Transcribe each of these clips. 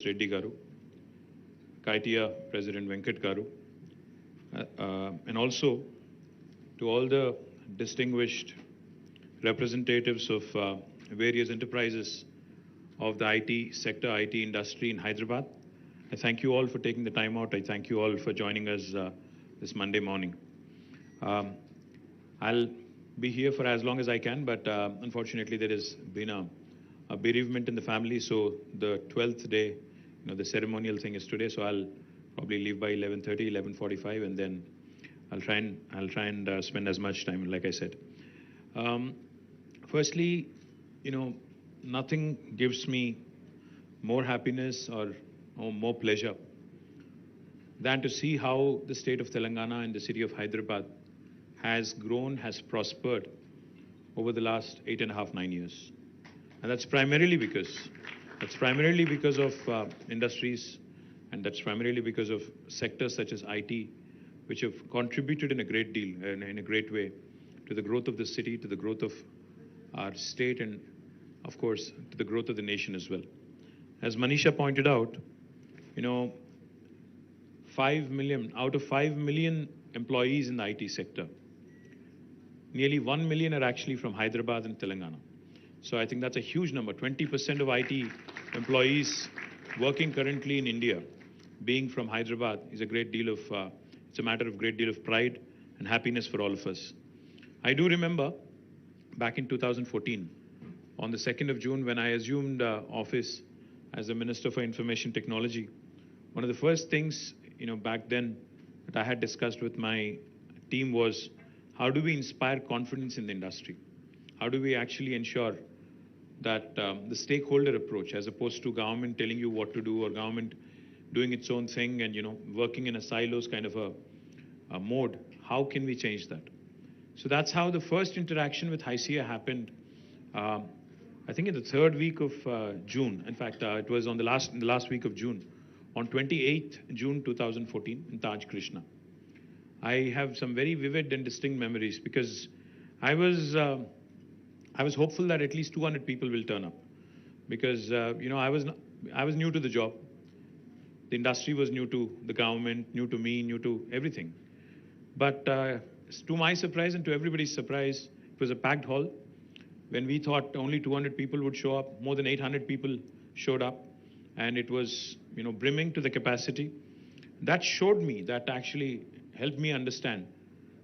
Reddy Garu, KTR President Venkat Garu, and also to all the distinguished representatives of various enterprises of the IT sector, IT industry in Hyderabad. I thank you all for taking the time out. I thank you all for joining us this Monday morning. I'll be here for as long as I can, but unfortunately there has been a bereavement in the family, so the 12th day, the ceremonial thing is today, so I'll probably leave by 11:30, 11:45, and then I'll try and spend as much time, like I said. Firstly, nothing gives me more happiness or more pleasure than to see how the state of Telangana and the city of Hyderabad has grown, has prospered over the last 8.5, 9 years. And that's primarily because of industries, and that's primarily because of sectors such as IT, which have contributed in a great deal, in a great way, to the growth of the city, to the growth of our state, and of course, to the growth of the nation as well. As Manisha pointed out, 5 million, out of 5 million employees in the IT sector, nearly 1 million are actually from Hyderabad and Telangana. So I think that's a huge number. 20% of IT employees working currently in India being from Hyderabad is a great deal of, it's a matter of great deal of pride and happiness for all of us. I do remember back in 2014, on the 2nd of June, when I assumed office as the Minister for Information Technology, one of the first things, back then that I had discussed with my team was, how do we inspire confidence in the industry? How do we actually ensure that the stakeholder approach, as opposed to government telling you what to do or government doing its own thing and, working in a silos kind of a mode, how can we change that? So that's how the first interaction with HYSEA happened, I think in the third week of June. In fact, it was on the last week of June, on 28th June 2014 in Taj Krishna. I have some very vivid and distinct memories because I was hopeful that at least 200 people will turn up because, I was new to the job. The industry was new to the government, new to me, new to everything. But to my surprise and to everybody's surprise, it was a packed hall. When we thought only 200 people would show up, more than 800 people showed up, and it was, brimming to the capacity. That showed me, that actually helped me understand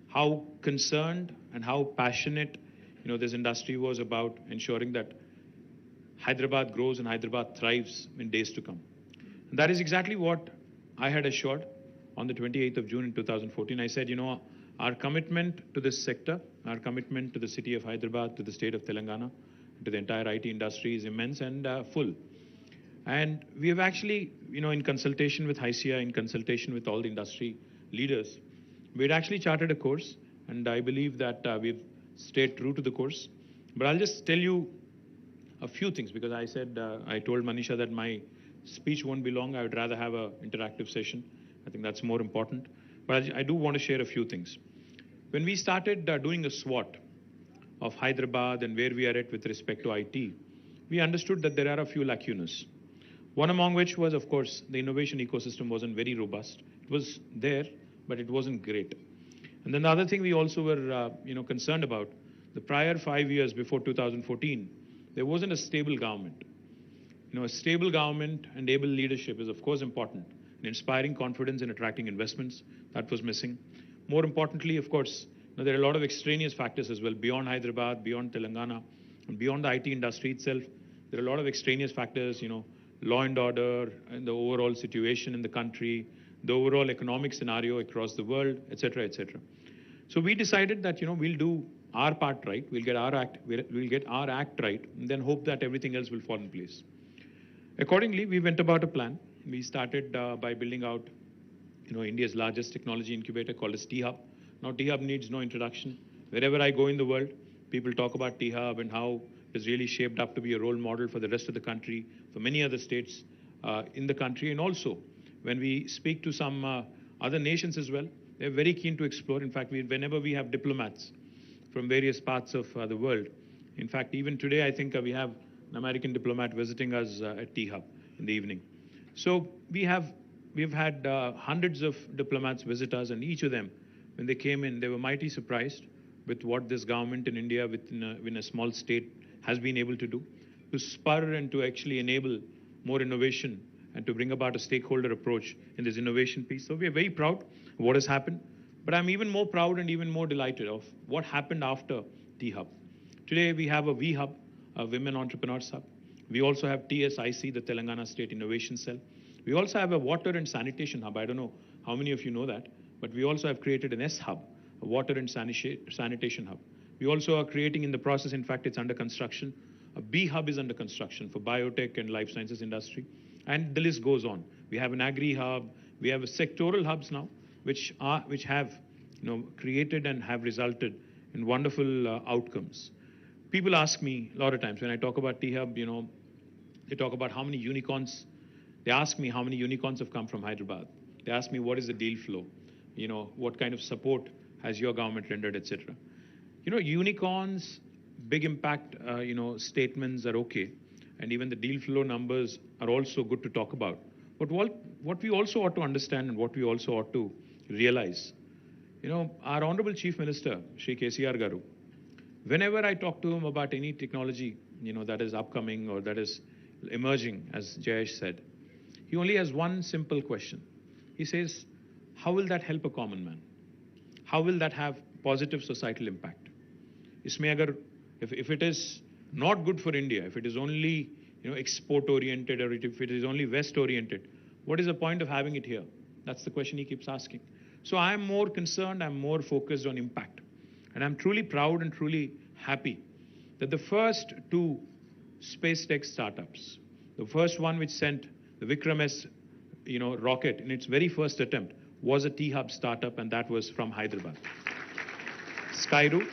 how concerned and how passionate, this industry was about ensuring that Hyderabad grows and Hyderabad thrives in days to come. And that is exactly what I had assured on the 28th of June in 2014. I said, our commitment to this sector, our commitment to the city of Hyderabad, to the state of Telangana, to the entire IT industry is immense and full. And we have actually, in consultation with HYSEA, in consultation with all the industry leaders, we had actually charted a course, and I believe that we've stayed true to the course. But I'll just tell you a few things, because I said, I told Manisha that my speech won't be long. I would rather have an interactive session. I think that's more important. But I do want to share a few things. When we started doing a SWOT of Hyderabad and where we are at with respect to IT, we understood that there are a few lacunas. One among which was, of course, the innovation ecosystem wasn't very robust. It was there, but it wasn't great. And then the other thing we also were, concerned about, the prior 5 years before 2014, there wasn't a stable government. A stable government and able leadership is, of course, important in inspiring confidence and attracting investments. That was missing. More importantly, of course, there are a lot of extraneous factors as well, beyond Hyderabad, beyond Telangana, and beyond the IT industry itself. There are a lot of extraneous factors, law and order, and the overall situation in the country, the overall economic scenario across the world, etc., etc. So we decided that, we'll do our part right, we'll get our act right, and then hope that everything else will fall in place. Accordingly, we went about a plan. We started by building out, India's largest technology incubator called as T-Hub. Now, T-Hub needs no introduction. Wherever I go in the world, people talk about T-Hub and how it's really shaped up to be a role model for the rest of the country, for many other states in the country. And also, when we speak to some other nations as well, they're very keen to explore. In fact, whenever we have diplomats from various parts of the world, in fact, even today, I think we have an American diplomat visiting us at T-Hub in the evening. So we've had hundreds of diplomats visit us, and each of them, when they came in, they were mighty surprised with what this government in India, within a small state, has been able to do to spur and to actually enable more innovation and to bring about a stakeholder approach in this innovation piece. So we are very proud of what has happened, but I'm even more proud and even more delighted of what happened after T-Hub. Today we have a V-Hub, a Women Entrepreneurs Hub. We also have TSIC, the Telangana State Innovation Cell. We also have a Water and Sanitation Hub. I don't know how many of you know that, but we also have created an S-Hub, a Water and Sanitation Hub. We also are creating in the process, in fact, it's under construction. A B-Hub is under construction for biotech and life sciences industry. And the list goes on. We have an Agri-Hub. We have sectoral hubs now, which have created and have resulted in wonderful outcomes. People ask me a lot of times when I talk about T-Hub, they talk about how many unicorns. They ask me how many unicorns have come from Hyderabad. They ask me what is the deal flow, what kind of support has your government rendered, etc. Unicorns, big impact, statements are okay, and even the deal flow numbers are also good to talk about. But what we also ought to understand and what we also ought to realize, our Honorable Chief Minister, Shri KTR Garu, whenever I talk to him about any technology, that is upcoming or that is emerging, as Jayesh said, he only has one simple question. He says, how will that help a common man? How will that have positive societal impact? If it is not good for India, if it is only export oriented, or if it is only West oriented, what is the point of having it here? That's the question he keeps asking. So I'm more concerned, I'm more focused on impact. And I'm truly proud and truly happy that the first two space tech startups, the first one which sent the Vikram S rocket in its very first attempt, was a T-Hub startup, and that was from Hyderabad. Skyroot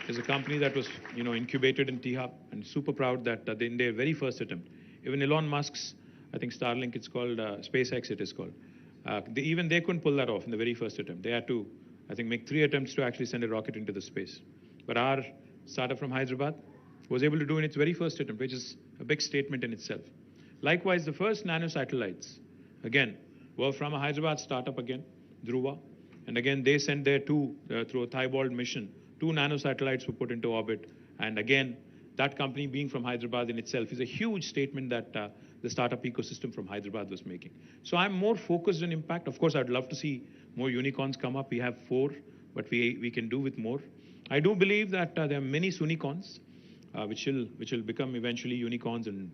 is a company that was incubated in T-Hub, and super proud that in their very first attempt, even Elon Musk's, I think Starlink it's called, SpaceX it is called, even they couldn't pull that off in the very first attempt. They had to, I think, make 3 attempts to actually send a rocket into the space. But our startup from Hyderabad was able to do in its very first attempt, which is a big statement in itself. Likewise, the first nanosatellites, again, were from a Hyderabad startup again, Dhruva. And again, they sent their through a Thibault mission, 2 nanosatellites were put into orbit. And again, that company being from Hyderabad in itself is a huge statement that the startup ecosystem from Hyderabad was making. So I'm more focused on impact. Of course, I'd love to see more unicorns come up. We have 4, but we can do with more. I do believe that there are many Sunicorns, which will become eventually unicorns and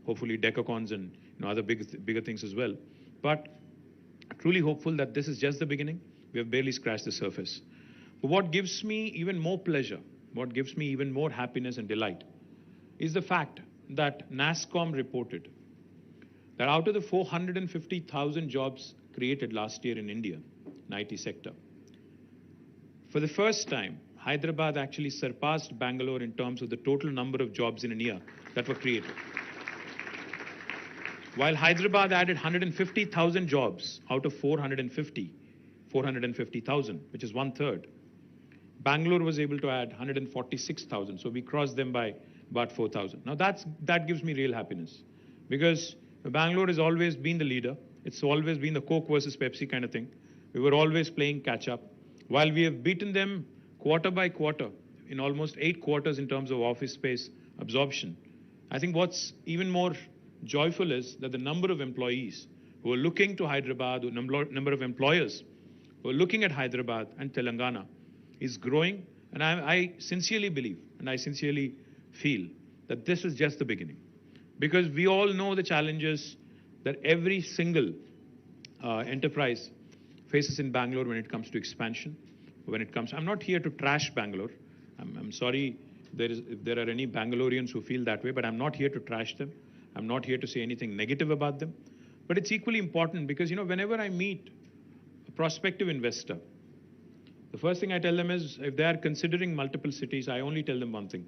hopefully decacons and other bigger things as well. But truly hopeful that this is just the beginning. We have barely scratched the surface. But what gives me even more pleasure, what gives me even more happiness and delight, is the fact that NASSCOM reported that out of the 450,000 jobs created last year in India, in IT sector, for the first time, Hyderabad actually surpassed Bangalore in terms of the total number of jobs in a year that were created. While Hyderabad added 150,000 jobs out of 450,000, which is 1/3, Bangalore was able to add 146,000. So we crossed them by about 4,000. Now that gives me real happiness, because Bangalore has always been the leader. It's always been the Coke versus Pepsi kind of thing. We were always playing catch up. While we have beaten them quarter by quarter in almost 8 quarters in terms of office space absorption, I think what's even more joyful is that the number of employees who are looking to Hyderabad, the number of employers who are looking at Hyderabad and Telangana is growing. And I sincerely believe and I sincerely feel that this is just the beginning. Because we all know the challenges that every single enterprise faces in Bangalore when it comes to expansion. I'm not here to trash Bangalore. I'm sorry if there are any Bangaloreans who feel that way, but I'm not here to trash them. I'm not here to say anything negative about them. But it's equally important because, whenever I meet a prospective investor, the first thing I tell them is, if they are considering multiple cities, I only tell them one thing.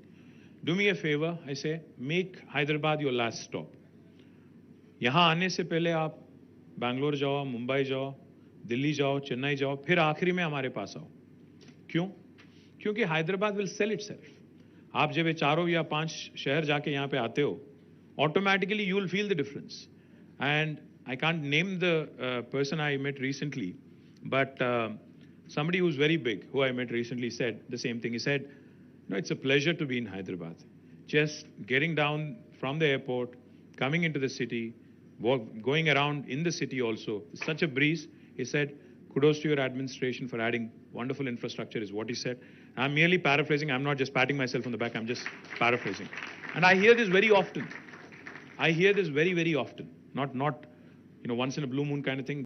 Do me a favor, I say, make Hyderabad your last stop. यहाँ आने से पहले आप बैंगलोर जाओ, मुंबई जाओ, दिल्ली जाओ, चेन्नई जाओ, फिर आखिरी में हमारे पास आओ. क्यों? क्योंकि हैदराबाद will sell itself. आप जब ये 4 या 5 शहर जाके यहाँ पे आते हो, automatically you will feel the difference. And I can't name the person I met recently, but somebody who's very big, who I met recently, said the same thing. He said, it's a pleasure to be in Hyderabad. Just getting down from the airport, coming into the city, going around in the city also, such a breeze. He said, kudos to your administration for adding wonderful infrastructure, is what he said. I'm merely paraphrasing. I'm not just patting myself on the back. I'm just paraphrasing. And I hear this very often. I hear this very, very often. Not once in a blue moon kind of thing.